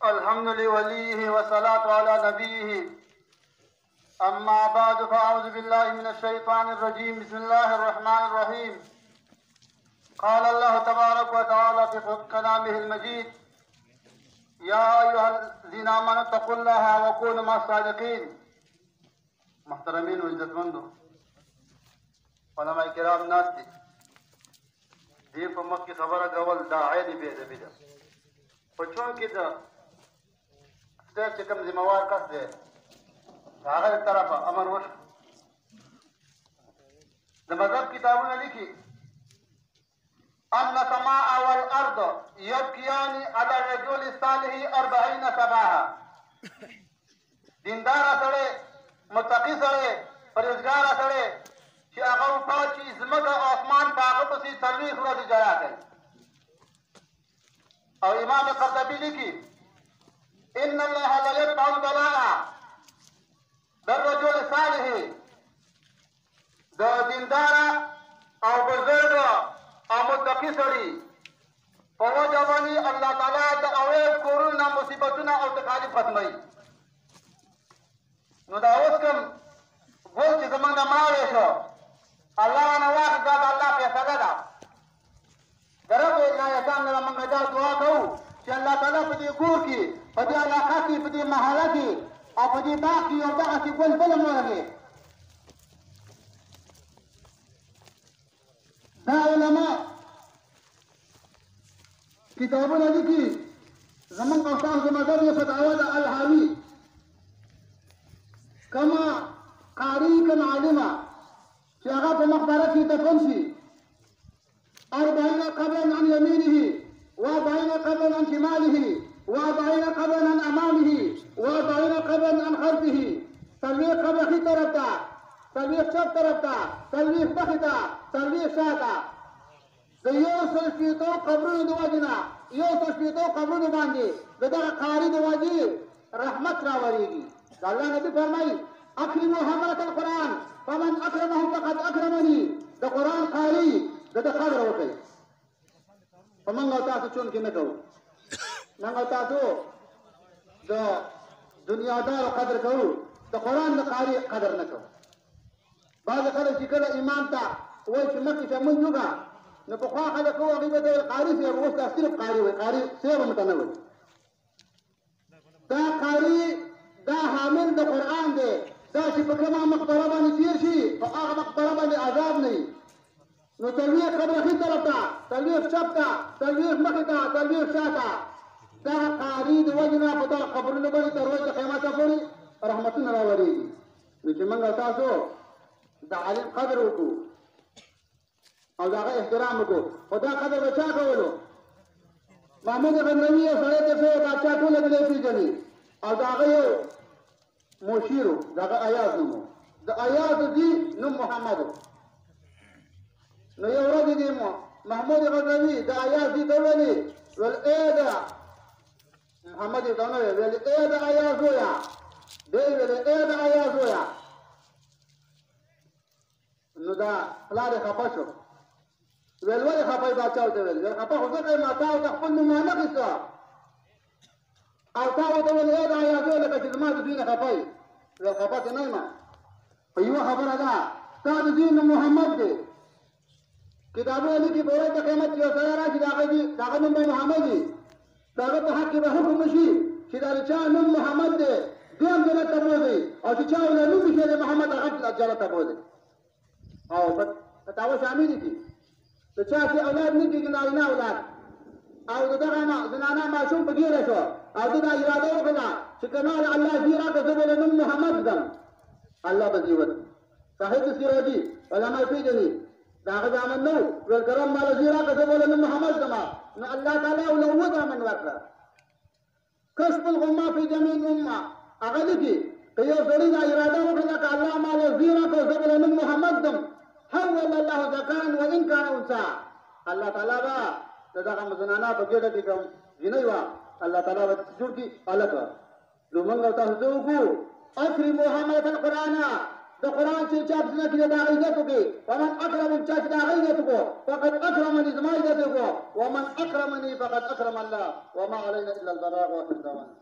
الحمد لوليه والصلاة على نبيه. أما بعد فأعوذ بالله من الشيطان الرجيم. بسم الله الرحمن الرحيم. قال الله تبارك وتعالى في كلامه المجيد: يا أيها الذين آمنوا اتقوا الله وكونوا مع الصادقين. محترمين وعزتمندو علماء کرام ناس دي دې په مخ کې خبره کول دا عین بې ادبي ده، خو چونکې د سټیج چې کوم ذمهوار کس دی د هغه د طرفه امر وشو. د مذهب کتابونه لیکي ان السماء والارض يبكيان على الرجل الصالح 40 صباحا. دیندار سړی، متقي سړی، پرهیزګار سړی چې هغه وفات شي، ځمکه او اسمان په هغه پسې 40 ورځې جلا کوي. او امام قرطبي لیکي ان الله لا يتبع البلاء بالرجل الصالح. د دیندار او بزرګ او متقي سړي په وجه باندې الله تعالی د اویب کورونه، مصیبتونه او تکالیف ختموي. نو دا اوس کوم ګل چې زمونږ نه مړاوی شو، الله نه واخلي، دا د الله فیصله ده. د رب العالمین نه موږ دا دعا کوو چې الله تعالی په دې کور کې، په دې علاقه کې، په دې محله کې او په دې باغ کې یو دغسې ګل بل هم ولګي. دا علما کتابونه لیکي، زمونږ او ستاسو مذهب یې فتاوا ده الحاوي. کما قاري کم عالمه چې هغه په مقبره کې دفن شي، 40 قبرا عن يمينه و40 قبرا عن شماله و40 قبرا عن امامه و40 قبرا عن خلفه. 40 قبر ښي طرف ته، 40 چپ طرف ته، 40 مخې ته، 40 شاته. د 160 قبرونو د وجې نه 160 قبرونو باندې د دغه قاري د وجې رحمت راورېږي. د الله نبي فرمایي: اکرموا حملة القرآن فمن اکرمهم فقد اکرمني. د قرآن قاري د ده قدر وکړئ. په موږ او تاسو چونکې نه کوو. موږ او تاسو د دنیادارو قدر کوو، د قرآن د قاري قدر نه کوو. بعضې خلک چې کله امام ته وایي چې مخکې شه مونځ وکړه، نو پخوا خلک وو هغوی به ته ویل قاري صاحب، اوس دا صرف قاري وایي، قاري صاحب هم ته نه وایي. دا قاري دا حامل د قرآن دی. دا چې په کومه مقبره باندې تېر شي، په هغه مقبره باندې عذاب نه وي. نو 40 قبر ښي طرف ته، 40 چپ ته، 40 مخې ته، 40 شاته. دا قاري د وجې نه په دغه قبرونو باندې تر ورځې د قیامته پورې رحمتونه راورېږي. نو چې موږ او تاسو د عالم قدر وکړو او د هغه احترام وکړو. خو دا قدر به چا کولو؟ محمود غزنوي یو سړی ته ښه بادشاه ټوله ملي پېژني، او د هغه یو مشیر و، د هغه ایاز نوم و. د ایاز زوی نوم محمد و. نو یو ورځ دې محمود غزنوي د ایاز زوی ته ویلي، ویل ای د محمد یې ته ونه ویل، ویل ای د ایاز زویه. دی ویل ای د ایاز زویه. نو دا پلار یې خفه شو. ویل ولې خفه یې بادشاه ورته ویل؟ ویل خفه خو ځکه یم تا ورته خپل نوم وانخېسته او تا ورته ویل ای د ایاز زویه، لکه چې زما د دوی نه خفه یې. ویل خفه ته نه یم، خو یوه خبره ده، ستا د دوی نوم محمد دی. کتابونه لیکي په ورځ د قیامت کې یو سړی راشي، د هغه نوم به محمد وي. د هغه په حق کې به حکم وشي چې دا د چا نوم محمد دی، دویم جنت ته بوځئ، او چې چا ونه نوم ایښی دی محمد، هغه جنت ته بوځئ. او فتاوا شامل دي د چا چې اولاد نه کېږي، نارینه اولاد، او د دغه زنانه ماشوم په ګیره شو، او ده دا اراده وکړه چې که مال الله زی راکړه زه به له نوم محمد ږدم، الله به زی ورکړي. صاحب سیراجي علما یې پېژني، د هغه زامن نه و. ویل کرم ماله زی راکړه زه به له نوم محمد ږدم. نو الله تعالی له اووه زامن ورکړه. کشف الغمه فی جمیع الامه هغه لیکي که یو سړي دا اراده وکړه که الله ماله زی راکړه زه به له نوم محمد ږدم، حول الله ذکرا وان کان انثی. الله تعالی به د دغه زنانه په ګېډه کې کوم جنۍ وه، الله تعالی به جوړ کړي هلک. نو موږ او تاسو څه وکړو؟ اکرموا حملة القرآن د قرآن چې چا په سینه کې د هغه عزت وکړي ومن اکرم چا چې د هغه عزت وکړو فقد اکرمني زما عزت وکړو ومن اکرمني فقد اکرم الله وما علينا الا البلاغ واخر دعوانا